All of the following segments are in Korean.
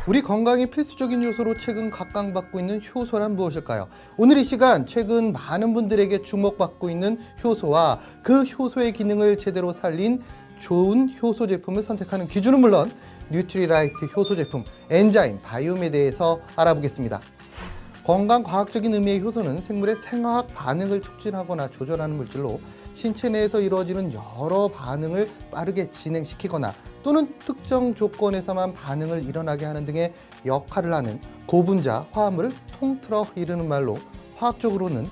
우리 건강에 필수적인 요소로 최근 각광받고 있는 효소란 무엇일까요? 오늘 이 시간 최근 많은 분들에게 주목받고 있는 효소와 그 효소의 기능을 제대로 살린 좋은 효소 제품을 선택하는 기준은 물론 뉴트리라이트 효소 제품 엔자임 바이옴에 대해서 알아보겠습니다. 건강과학적인 의미의 효소는 생물의 생화학 반응을 촉진하거나 조절하는 물질로 신체 내에서 이루어지는 여러 반응을 빠르게 진행시키거나 또는 특정 조건에서만 반응을 일어나게 하는 등의 역할을 하는 고분자 화합물을 통틀어 이르는 말로 화학적으로는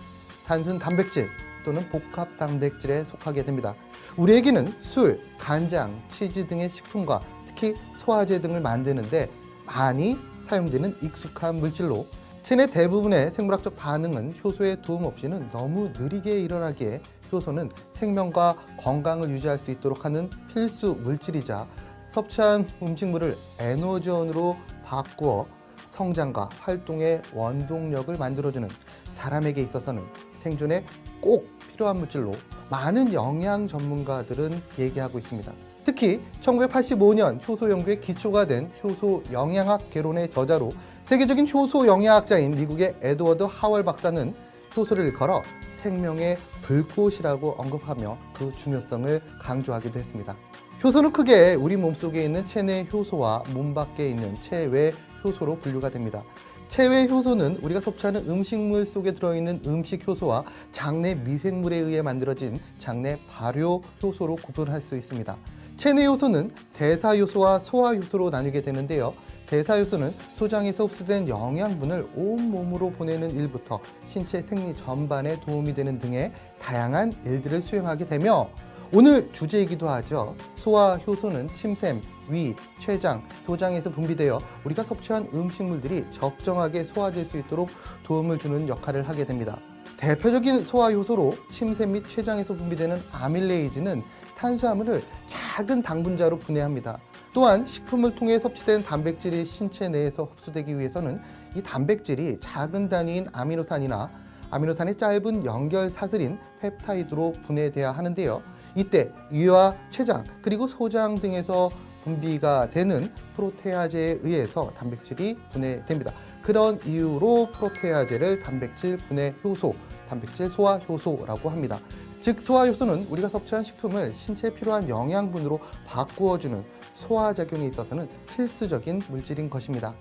단순 단백질 또는 복합 단백질에 속하게 됩니다. 우리에게는 술, 간장, 치즈 등의 식품과 특히 소화제 등을 만드는데 많이 사용되는 익숙한 물질로 체내 대부분의 생물학적 반응은 효소의 도움 없이는 너무 느리게 일어나기에 효소는 생명과 건강을 유지할 수 있도록 하는 필수 물질이자 섭취한 음식물을 에너지원으로 바꾸어 성장과 활동의 원동력을 만들어주는 사람에게 있어서는 생존에 꼭 필요한 물질로 많은 영양 전문가들은 얘기하고 있습니다. 특히 1985년 효소 연구의 기초가 된 효소 영양학 개론의 저자로 세계적인 효소 영양학자인 미국의 에드워드 하월 박사는 효소를 일컬어 생명의 불꽃이라고 언급하며 그 중요성을 강조하기도 했습니다. 효소는 크게 우리 몸속에 있는 체내 효소와 몸 밖에 있는 체외 효소로 분류가 됩니다. 체외 효소는 우리가 섭취하는 음식물 속에 들어있는 음식 효소와 장내 미생물에 의해 만들어진 장내 발효 효소로 구분할 수 있습니다. 체내 효소는 대사 효소와 소화 효소로 나뉘게 되는데요. 대사 효소는 소장에서 흡수된 영양분을 온몸으로 보내는 일부터 신체 생리 전반에 도움이 되는 등의 다양한 일들을 수행하게 되며 오늘 주제이기도 하죠. 소화 효소는 침샘, 위, 췌장, 소장에서 분비되어 우리가 섭취한 음식물들이 적정하게 소화될 수 있도록 도움을 주는 역할을 하게 됩니다. 대표적인 소화 효소로 침샘 및 췌장에서 분비되는 아밀레이즈는 탄수화물을 작은 당분자로 분해합니다. 또한 식품을 통해 섭취된 단백질이 신체 내에서 흡수되기 위해서는 이 단백질이 작은 단위인 아미노산이나 아미노산의 짧은 연결 사슬인 펩타이드로 분해돼야 하는데요. 이때 위와 췌장 그리고 소장 등에서 분비가 되는 프로테아제에 의해서 단백질이 분해됩니다. 그런 이유로 프로테아제를 단백질 분해 효소, 단백질 소화 효소라고 합니다. 즉 소화 효소는 우리가 섭취한 식품을 신체에 필요한 영양분으로 바꾸어주는 소화작용에 있어서는 필수적인 물질인 것입니다.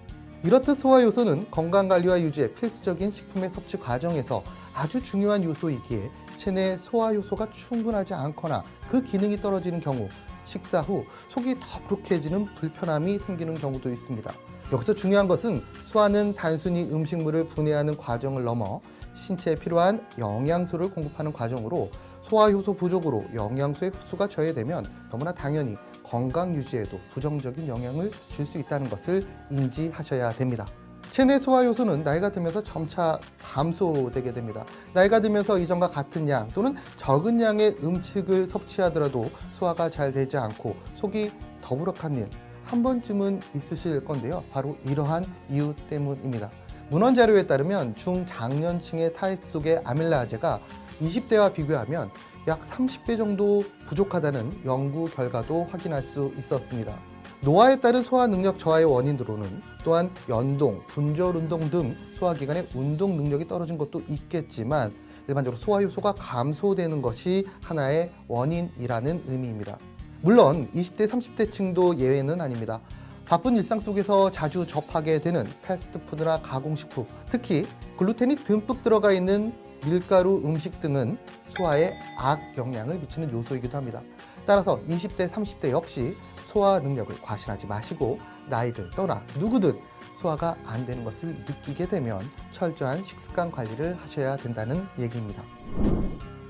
이렇듯 소화 효소는 건강관리와 유지에 필수적인 식품의 섭취 과정에서 아주 중요한 요소이기에 체내 소화 효소가 충분하지 않거나 그 기능이 떨어지는 경우 식사 후 속이 더부룩해지는 불편함이 생기는 경우도 있습니다. 여기서 중요한 것은 소화는 단순히 음식물을 분해하는 과정을 넘어 신체에 필요한 영양소를 공급하는 과정으로 소화 효소 부족으로 영양소의 흡수가 저해되면 너무나 당연히 건강 유지에도 부정적인 영향을 줄 수 있다는 것을 인지하셔야 됩니다. 체내 소화 효소는 나이가 들면서 점차 감소되게 됩니다. 나이가 들면서 이전과 같은 양 또는 적은 양의 음식을 섭취하더라도 소화가 잘 되지 않고 속이 더부룩한 일 한 번쯤은 있으실 건데요. 바로 이러한 이유 때문입니다. 문헌 자료에 따르면 중장년층의 타액 속의 아밀라제가 20대와 비교하면 약 30배 정도 부족하다는 연구 결과도 확인할 수 있었습니다. 노화에 따른 소화 능력 저하의 원인으로는 또한 연동, 분절 운동 등 소화기관의 운동 능력이 떨어진 것도 있겠지만 일반적으로 소화 효소가 감소되는 것이 하나의 원인이라는 의미입니다. 물론 20대, 30대층도 예외는 아닙니다. 바쁜 일상 속에서 자주 접하게 되는 패스트푸드나 가공식품, 특히 글루텐이 듬뿍 들어가 있는 밀가루 음식 등은 소화에 악영향을 미치는 요소이기도 합니다. 따라서 20대, 30대 역시 소화 능력을 과신하지 마시고 나이를 떠나 누구든 소화가 안 되는 것을 느끼게 되면 철저한 식습관 관리를 하셔야 된다는 얘기입니다.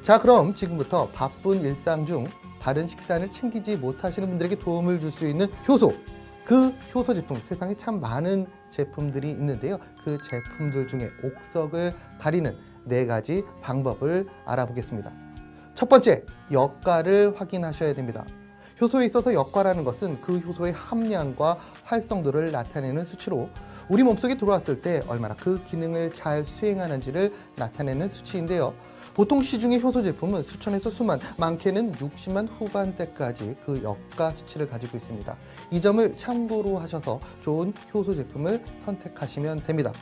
자, 그럼 지금부터 바쁜 일상 중 바른 식단을 챙기지 못하시는 분들에게 도움을 줄 수 있는 효소, 그 효소 제품, 세상에 참 많은 제품들이 있는데요. 그 제품들 중에 옥석을 가리는 4가지 방법을 알아보겠습니다. 첫 번째, 역할을 확인하셔야 됩니다. 효소에 있어서 역할하는 것은 그 효소의 함량과 활성도를 나타내는 수치로 우리 몸속에 들어왔을 때 얼마나 그 기능을 잘 수행하는지를 나타내는 수치인데요. 보통 시중의 효소 제품은 수천에서 수만, 많게는 60만 후반대까지 그 역가 수치를 가지고 있습니다. 이 점을 참고로 하셔서 좋은 효소 제품을 선택하시면 됩니다.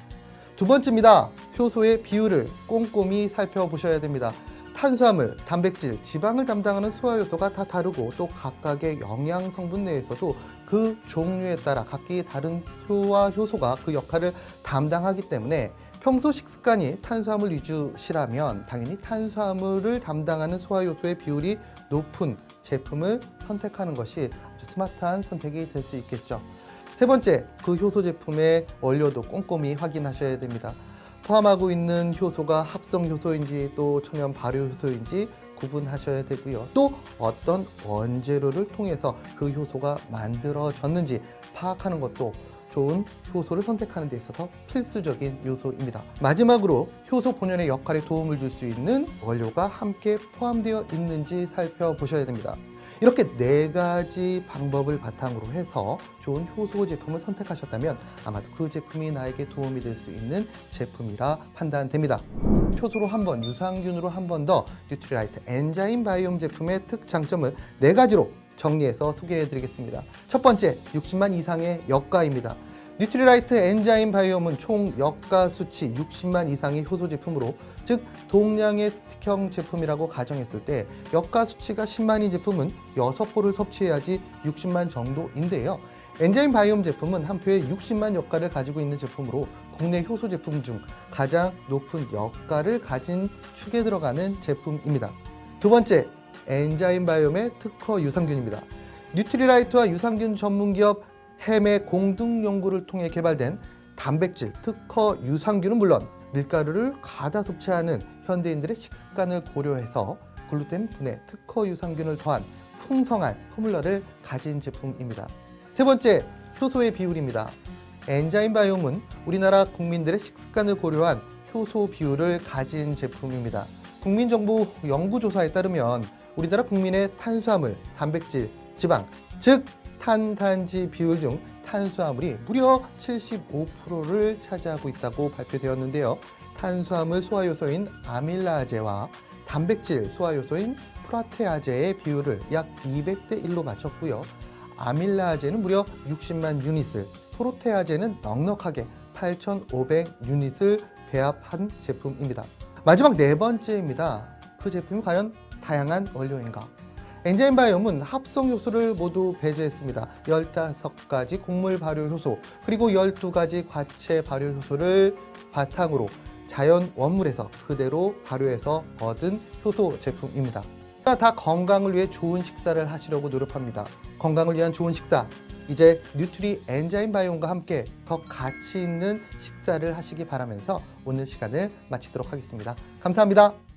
두 번째입니다. 효소의 비율을 꼼꼼히 살펴보셔야 됩니다. 탄수화물, 단백질, 지방을 담당하는 소화효소가 다 다르고 또 각각의 영양 성분 내에서도 그 종류에 따라 각기 다른 소화효소가 그 역할을 담당하기 때문에 평소 식습관이 탄수화물 위주시라면 당연히 탄수화물을 담당하는 소화효소의 비율이 높은 제품을 선택하는 것이 아주 스마트한 선택이 될 수 있겠죠. 세 번째, 그 효소 제품의 원료도 꼼꼼히 확인하셔야 됩니다. 포함하고 있는 효소가 합성 효소인지 또 천연 발효 효소인지 구분하셔야 되고요. 또 어떤 원재료를 통해서 그 효소가 만들어졌는지 파악하는 것도 좋은 효소를 선택하는 데 있어서 필수적인 요소입니다. 마지막으로 효소 본연의 역할에 도움을 줄 수 있는 원료가 함께 포함되어 있는지 살펴보셔야 됩니다. 이렇게 4가지 방법을 바탕으로 해서 좋은 효소 제품을 선택하셨다면 아마도 그 제품이 나에게 도움이 될 수 있는 제품이라 판단됩니다. 효소로 한 번, 유산균으로 한 번 더 뉴트리라이트 엔자임 바이옴 제품의 특장점을 4가지로 정리해서 소개해 드리겠습니다. 첫 번째, 60만 이상의 역가입니다. 뉴트리라이트 엔자임 바이옴은 총 역가 수치 60만 이상의 효소 제품으로, 즉 동량의 스틱형 제품이라고 가정했을 때 역가 수치가 10만인 제품은 6포를 섭취해야지 60만 정도인데요. 엔자임 바이옴 제품은 한 표에 60만 역가를 가지고 있는 제품으로 국내 효소 제품 중 가장 높은 역가를 가진 축에 들어가는 제품입니다. 두 번째, 엔자임 바이옴의 특허 유산균입니다. 뉴트리라이트와 유산균 전문기업 햄의 공동 연구를 통해 개발된 단백질 특허 유산균은 물론 밀가루를 과다 섭취하는 현대인들의 식습관을 고려해서 글루텐 분해 특허 유산균을 더한 풍성한 포뮬러를 가진 제품입니다. 세 번째, 효소의 비율입니다. 엔자임 바이옴은 우리나라 국민들의 식습관을 고려한 효소 비율을 가진 제품입니다. 국민정보 연구조사에 따르면 우리나라 국민의 탄수화물, 단백질, 지방, 즉 탄단지 비율 중 탄수화물이 무려 75%를 차지하고 있다고 발표되었는데요. 탄수화물 소화효소인 아밀라아제와 단백질 소화효소인 프로테아제의 비율을 약 200대 1로 맞췄고요. 아밀라아제는 무려 60만 유닛을, 프로테아제는 넉넉하게 8,500 유닛을 배합한 제품입니다. 마지막 4번째입니다. 그 제품이 과연 다양한 원료인가? 엔자임 바이옴은 합성 효소를 모두 배제했습니다. 15가지 곡물 발효 효소, 그리고 12가지 과체 발효 효소를 바탕으로 자연 원물에서 그대로 발효해서 얻은 효소 제품입니다. 다 건강을 위해 좋은 식사를 하시려고 노력합니다. 건강을 위한 좋은 식사, 이제 뉴트리 엔자임 바이옴과 함께 더 가치 있는 식사를 하시기 바라면서 오늘 시간을 마치도록 하겠습니다. 감사합니다.